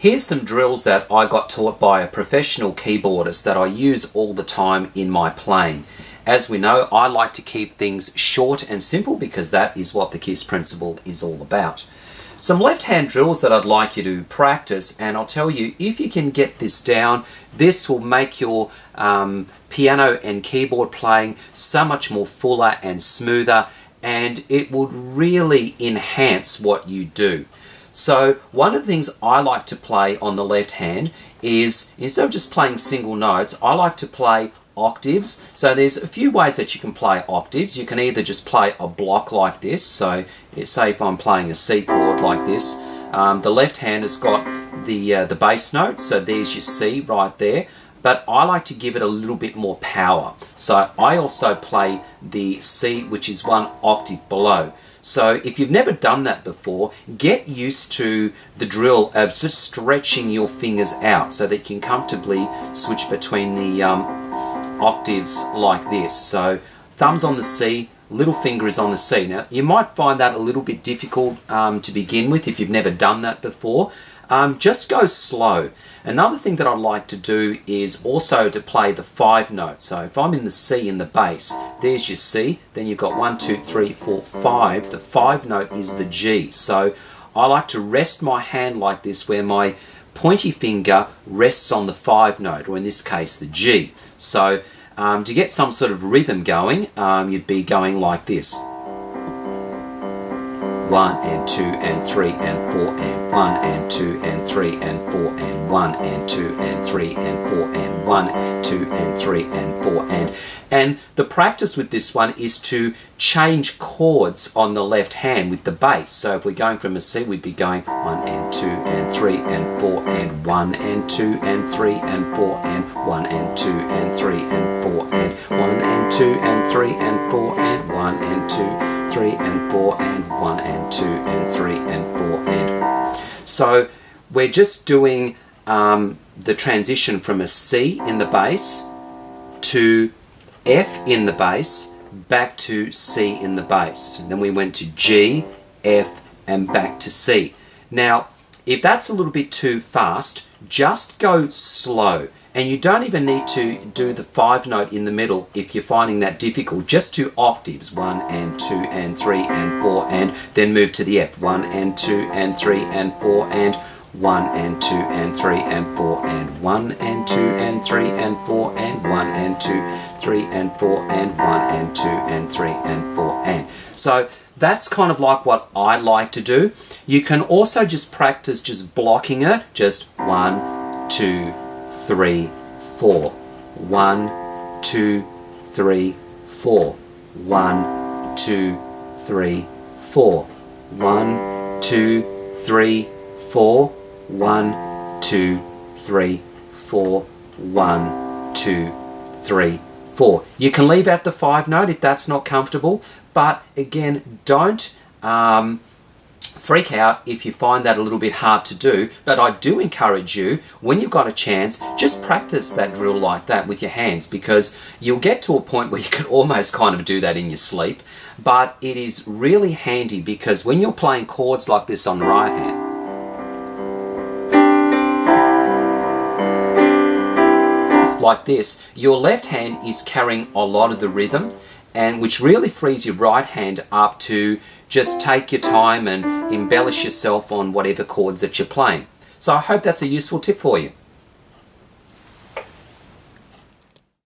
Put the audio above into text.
Here's some drills that I got taught by a professional keyboardist that I use all the time in my playing. As we know, I like to keep things short and simple because that is what the KISS principle is all about. Some left-hand drills that I'd like you to practice, and I'll tell you, if you can get this down, this will make your piano and keyboard playing so much more fuller and smoother, and it would really enhance what you do. So one of the things I like to play on the left hand is, instead of just playing single notes, I like to play octaves. So there's a few ways that you can play octaves. You can either just play a block like this. So say if I'm playing a C chord like this, the left hand has got the bass note, so there's your C right there. But I like to give it a little bit more power. So I also play the C, which is one octave below. So if you've never done that before, get used to the drill of just stretching your fingers out so that you can comfortably switch between the octaves like this. So thumb's on the C, little finger is on the C. Now you might find that a little bit difficult to begin with if you've never done that before. Just go slow. Another thing that I like to do is also to play the 5 notes. So if I'm in the C in the bass, there's your C, then you've got 1, 2, 3, 4, 5. The 5 note is the G. So I like to rest my hand like this, where my pointy finger rests on the 5 note, or in this case the G. So to get some sort of rhythm going, you'd be going like this. 1 and 2 and 3 and 4 and 1 and 2 and 3 and 4 and 1 and 2 and 3 and 4 and 1, 2 and 3 and 4 and the practice with this one is to change chords on the left hand with the bass. So if we're going from a C, we'd be going 1 and 2 and 3 and 4 and 1 and 2 and 3 and 4 and 1 and 2 and 3 and 4 and 1 and 2 and 3 and 4 and 1 and 2, 3 and 4 and 1 and 2 and 3 and 4 and... So we're just doing the transition from a C in the bass to F in the bass, back to C in the bass. And then we went to G, F, and back to C. Now, if that's a little bit too fast, just go slow. And you don't even need to do the 5 note in the middle if you're finding that difficult. Just do octaves, 1 and 2 and 3 and 4, and then move to the F, 1 and 2 and 3 and 4 and 1 and 2 and 3 and 4 and 1 and 2 and 3 and 4 and 1 and 2, 3 and 4 and 1 and 2 and 3 and 4 and... So that's kind of like what I like to do. You can also just practice just blocking it, just 1, 2, 3, 4, 1, 2, 3, 4, 1, 2, 3, 4, 1, 2, 3, 4, 1, 2, 3, 4, 1, 2, 3, 4. You can leave out the 5 note if that's not comfortable, but again, don't freak out if you find that a little bit hard to do. But I do encourage you, when you've got a chance, just practice that drill like that with your hands, because you'll get to a point where you can almost kind of do that in your sleep. But it is really handy, because when you're playing chords like this on the right hand, like this, your left hand is carrying a lot of the rhythm, and which really frees your right hand up to just take your time and embellish yourself on whatever chords that you're playing. So I hope that's a useful tip for you.